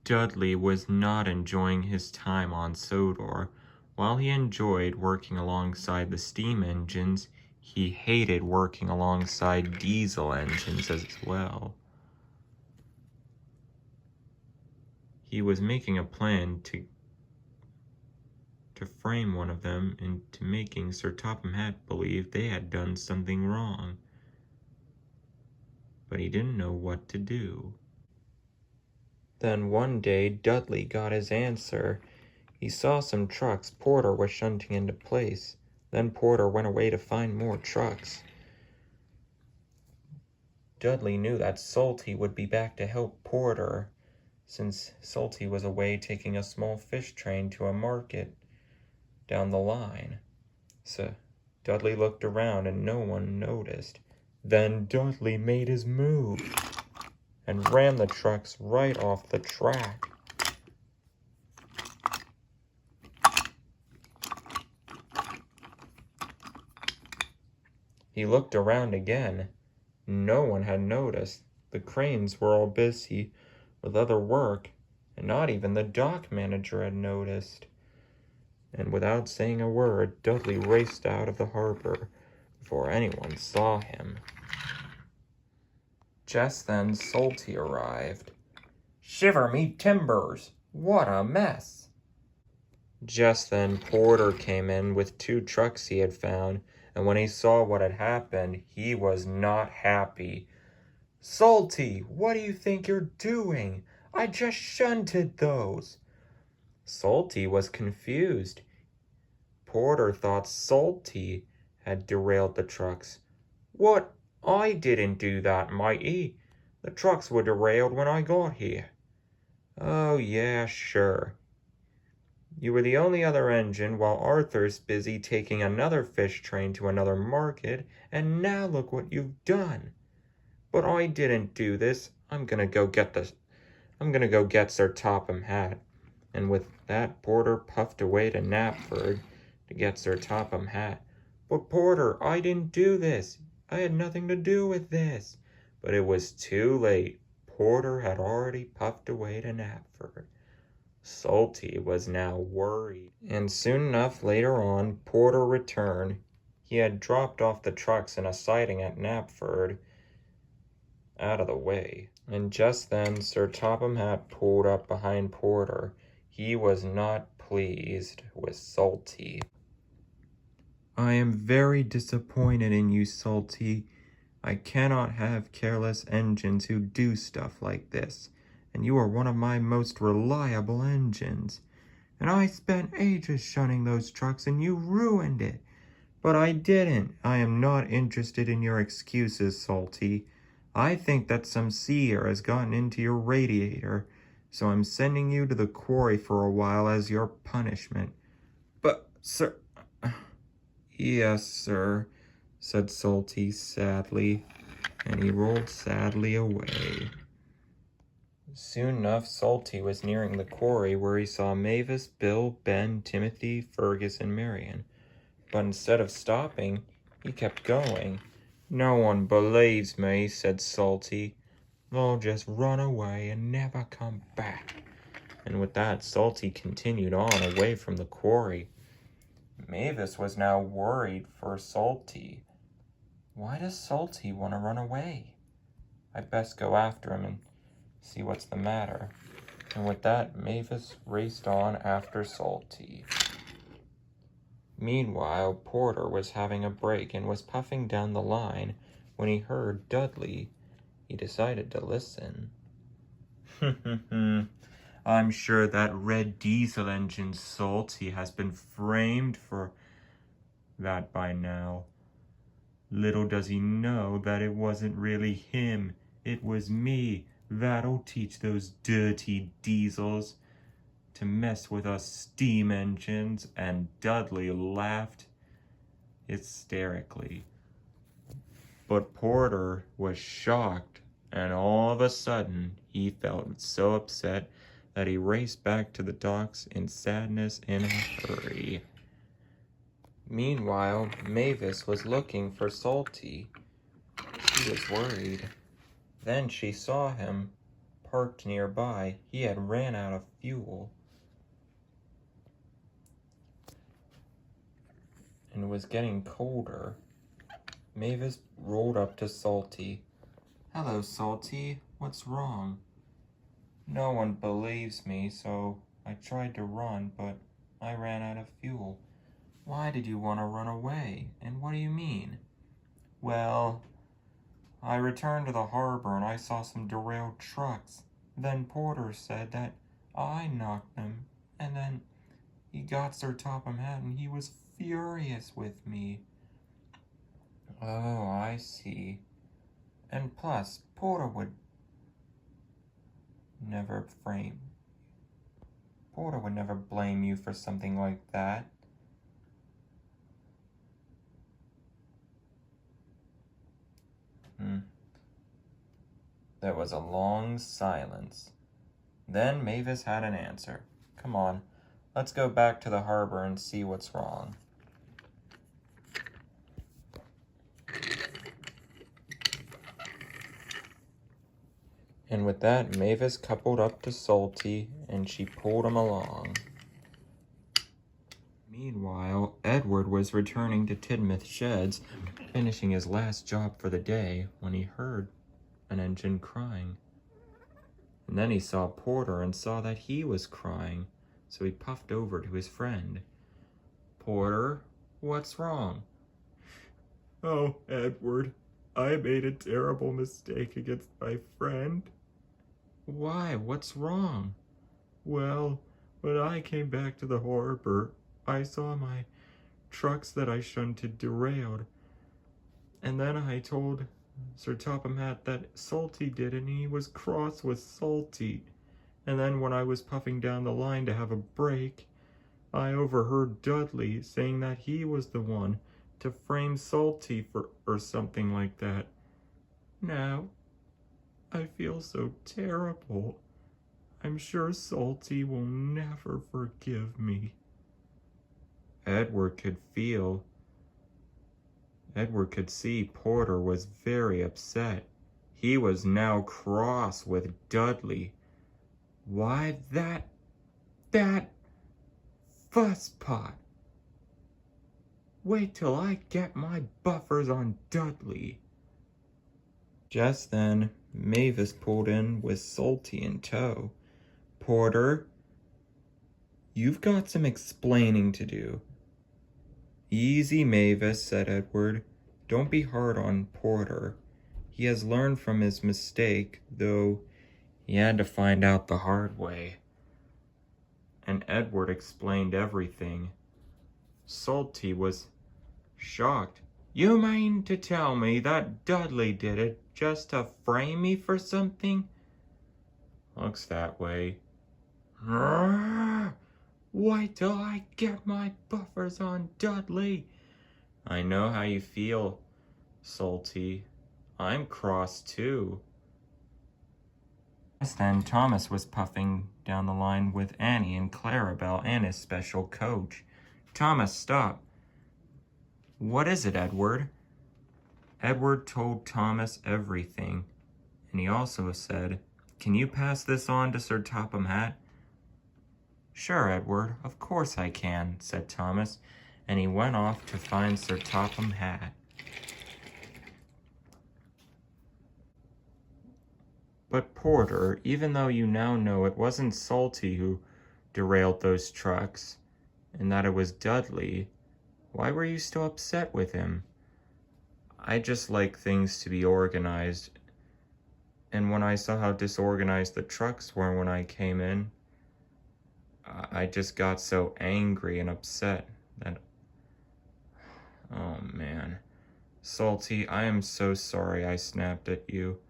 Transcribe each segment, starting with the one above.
Dudley was not enjoying his time on Sodor. While he enjoyed working alongside the steam engines, he hated working alongside diesel engines as well. He was making a plan to frame one of them into making Sir Topham Hatt believe they had done something wrong. But he didn't know what to do. Then one day, Dudley got his answer. He saw some trucks Porter was shunting into place. Then Porter went away to find more trucks. Dudley knew that Salty would be back to help Porter, since Salty was away taking a small fish train to a market down the line. So Dudley looked around and no one noticed. Then Dudley made his move and ran the trucks right off the track. He looked around again. No one had noticed. The cranes were all busy with other work, and not even the dock manager had noticed. And without saying a word, Dudley raced out of the harbor before anyone saw him. Just then, Salty arrived. "Shiver me timbers! What a mess!" Just then, Porter came in with 2 trucks he had found, and when he saw what had happened, he was not happy. "Salty, what do you think you're doing? I just shunted those." Salty was confused. Porter thought Salty had derailed the trucks. "What? I didn't do that, matey. The trucks were derailed when I got here." "Oh, yeah, sure. You were the only other engine while Arthur's busy taking another fish train to another market, and now look what you've done. But I didn't do this. I'm gonna go get Sir Topham Hatt." And with that, Porter puffed away to Knapford to get Sir Topham Hatt. "But Porter, I didn't do this. I had nothing to do with this." But it was too late. Porter had already puffed away to Knapford. Salty was now worried. And soon enough later on, Porter returned. He had dropped off the trucks in a siding at Knapford, out of the way. And just then, Sir Topham Hatt pulled up behind Porter. He was not pleased with Salty. "I am very disappointed in you, Salty. I cannot have careless engines who do stuff like this, and you are one of my most reliable engines. And I spent ages shunting those trucks and you ruined it." "But I didn't. I am not interested in your excuses, Salty. I think that some sea air has gotten into your radiator, so I'm sending you to the quarry for a while as your punishment." "But, sir..." "Yes, sir," said Salty sadly, and he rolled sadly away. Soon enough, Salty was nearing the quarry where he saw Mavis, Bill, Ben, Timothy, Fergus, and Marion. But instead of stopping, he kept going. "No one believes me," said Salty. "They'll just run away and never come back." And with that, Salty continued on away from the quarry. Mavis was now worried for Salty. Why does Salty want to run away? I'd best go after him and see what's the matter. And with that, Mavis raced on after Salty. Meanwhile, Porter was having a break and was puffing down the line when he heard Dudley. He decided to listen. "I'm sure that red diesel engine Salty has been framed for that by now. Little does he know that it wasn't really him. It was me. That'll teach those dirty diesels to mess with us steam engines." And Dudley laughed hysterically. But Porter was shocked, and all of a sudden he felt so upset that he raced back to the docks in sadness in a hurry. Meanwhile, Mavis was looking for Salty. She was worried. Then she saw him. parked nearby. He had ran out of fuel and it was getting colder. Mavis rolled up to Salty. "Hello, Salty. What's wrong?" "No one believes me, so I tried to run, but I ran out of fuel." "Why did you want to run away? And what do you mean?" "Well, I returned to the harbor and I saw some derailed trucks. Then Porter said that I knocked them, and then he got Sir Topham Hatt and he was furious with me." "Oh, I see. And plus, Porter would never blame you for something like that." There was a long silence. Then Mavis had an answer. "Come on, let's go back to the harbor and see what's wrong." And with that, Mavis coupled up to Salty, and she pulled him along. Meanwhile, Edward was returning to Tidmouth Sheds, finishing his last job for the day, when he heard an engine crying. And then he saw Porter and saw that he was crying, so he puffed over to his friend. "Porter, what's wrong?" "Oh, Edward, I made a terrible mistake against my friend." "Why? What's wrong?" "Well, when I came back to the harbor, I saw my trucks that I shunted derailed. And then I told Sir Topham Hatt that Salty did it, and he was cross with Salty. And then when I was puffing down the line to have a break, I overheard Dudley saying that he was the one to frame Salty or something like that. Now, I feel so terrible. I'm sure Salty will never forgive me." Edward could see Porter was very upset. He was now cross with Dudley. "Why, that fusspot. Wait till I get my buffers on Dudley." Just then, Mavis pulled in with Salty in tow. "Porter, you've got some explaining to do." "Easy, Mavis," said Edward. "Don't be hard on Porter. He has learned from his mistake, though he had to find out the hard way." And Edward explained everything. Salty was shocked. "You mean to tell me that Dudley did it just to frame me for something?" "Looks that way." "Wait till I get my buffers on Dudley." "I know how you feel, Salty. I'm cross too." Just then, Thomas was puffing down the line with Annie and Clarabelle and his special coach. "Thomas, stop." "What is it, Edward?" Edward told Thomas everything, and he also said, "Can you pass this on to Sir Topham Hatt?" "Sure, Edward, of course I can," said Thomas, and he went off to find Sir Topham Hatt. "But Porter, even though you now know it wasn't Salty who derailed those trucks, and that it was Dudley, why were you still upset with him?" "I just like things to be organized, and when I saw how disorganized the trucks were when I came in, I just got so angry and upset that..." "Oh man. Salty, I am so sorry I snapped at you,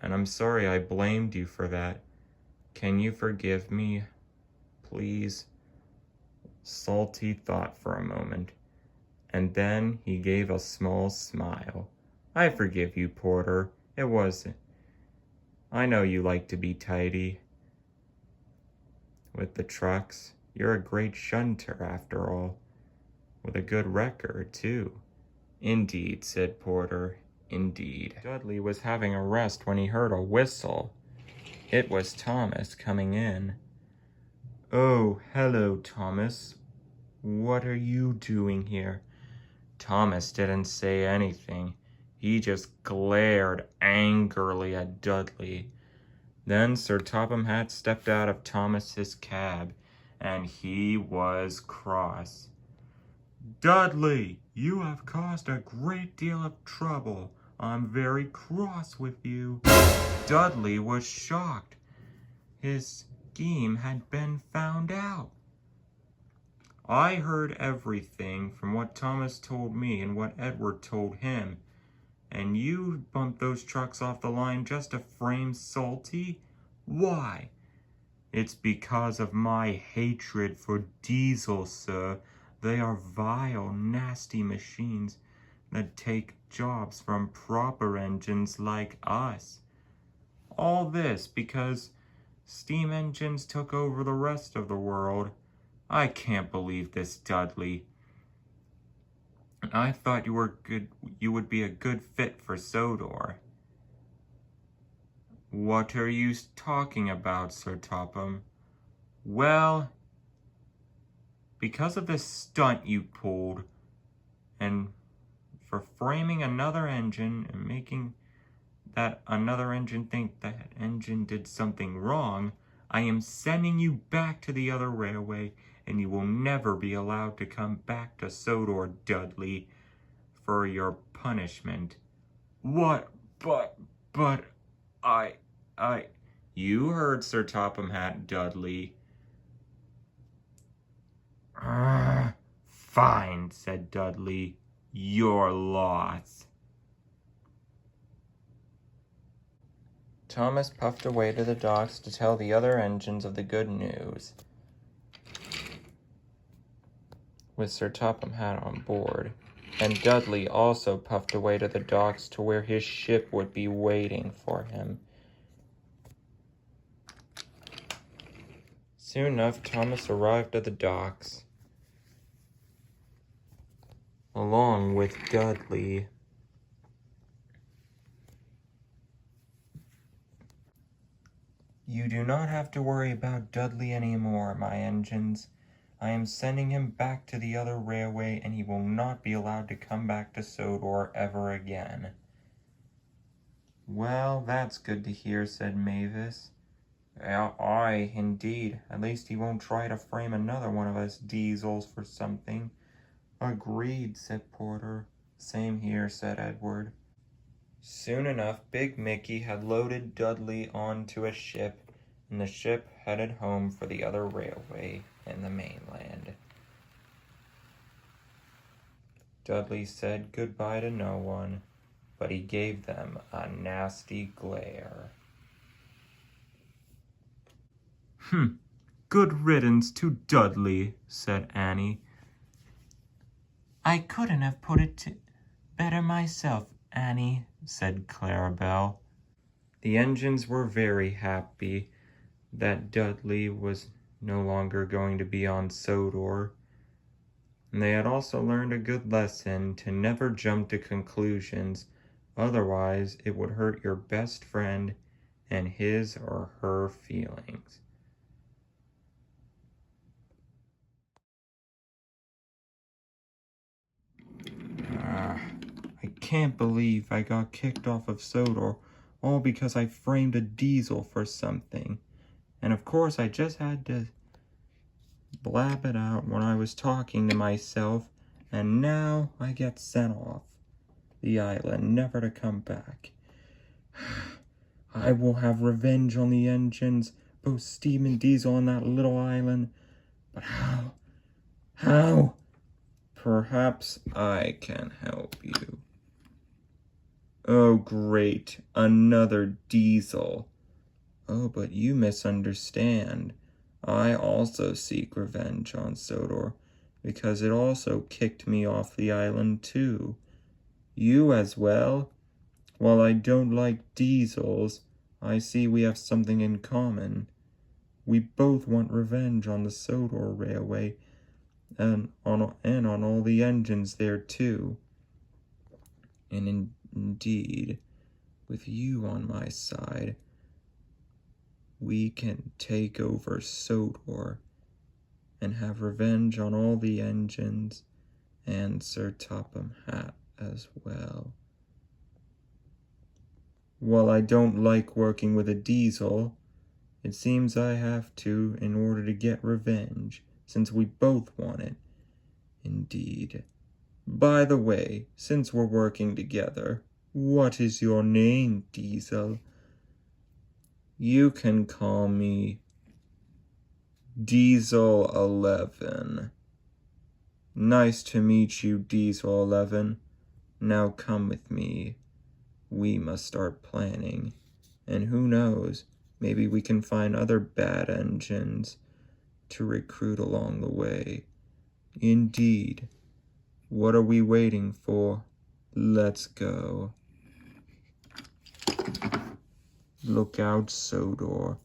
and I'm sorry I blamed you for that. Can you forgive me, please?" Salty thought for a moment, and then he gave a small smile. "I forgive you, Porter. I know you like to be tidy with the trucks. You're a great shunter, after all, with a good record, too." "Indeed," said Porter, "indeed." Dudley was having a rest when he heard a whistle. It was Thomas coming in. "Oh, hello, Thomas. What are you doing here?" Thomas didn't say anything. He just glared angrily at Dudley. Then Sir Topham Hatt stepped out of Thomas's cab, and he was cross. "Dudley, you have caused a great deal of trouble. I'm very cross with you." Dudley was shocked. His scheme had been found out. "I heard everything from what Thomas told me and what Edward told him. And you bumped those trucks off the line just to frame Salty? Why?" "It's because of my hatred for diesel, sir. They are vile, nasty machines that take jobs from proper engines like us. All this because steam engines took over the rest of the world. I can't believe this, Dudley. I thought you would be a good fit for Sodor." "What are you talking about, Sir Topham?" "Well, because of this stunt you pulled, and for framing another engine and making that another engine think that engine did something wrong, I am sending you back to the other railway, and you will never be allowed to come back to Sodor, Dudley, for your punishment." "What? But, I... You heard Sir Topham Hatt, Dudley." "Fine," said Dudley. "Your loss." Thomas puffed away to the docks to tell the other engines of the good news, with Sir Topham Hatt on board, and Dudley also puffed away to the docks to where his ship would be waiting for him. Soon enough, Thomas arrived at the docks, along with Dudley. "You do not have to worry about Dudley anymore, my engines. I am sending him back to the other railway, and he will not be allowed to come back to Sodor ever again." "Well, that's good to hear," said Mavis. Aye, indeed. At least he won't try to frame another one of us diesels for something." "Agreed," said Porter. "Same here," said Edward. Soon enough, Big Mickey had loaded Dudley onto a ship, and the ship headed home for the other railway in the mainland. Dudley said goodbye to no one, but he gave them a nasty glare. "Good riddance to Dudley," said Annie. "I couldn't have put it better myself, Annie," said Clarabelle. The engines were very happy that Dudley was no longer going to be on Sodor, and they had also learned a good lesson to never jump to conclusions, otherwise it would hurt your best friend and his or her feelings. I can't believe I got kicked off of Sodor, all because I framed a diesel for something. And of course I just had to blab it out when I was talking to myself, and now I get sent off the island, never to come back. I will have revenge on the engines, both steam and diesel on that little island. But how? How? Perhaps I can help you. Oh, great, another diesel. Oh, but you misunderstand. I also seek revenge on Sodor, because it also kicked me off the island too. You as well? While I don't like diesels, I see we have something in common. We both want revenge on the Sodor Railway, and on all the engines there too. And indeed, with you on my side, we can take over Sodor and have revenge on all the engines and Sir Topham Hatt as well. While I don't like working with a diesel, it seems I have to in order to get revenge, since we both want it. Indeed. By the way, since we're working together, what is your name, Diesel? You can call me Diesel 11. Nice to meet you, Diesel 11. Now come with me. We must start planning. And who knows, maybe we can find other bad engines to recruit along the way. Indeed. What are we waiting for? Let's go. Look out, Sodor.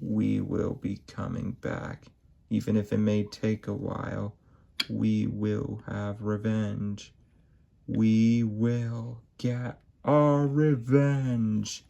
We will be coming back. Even if it may take a while, we will have revenge. We will get our revenge.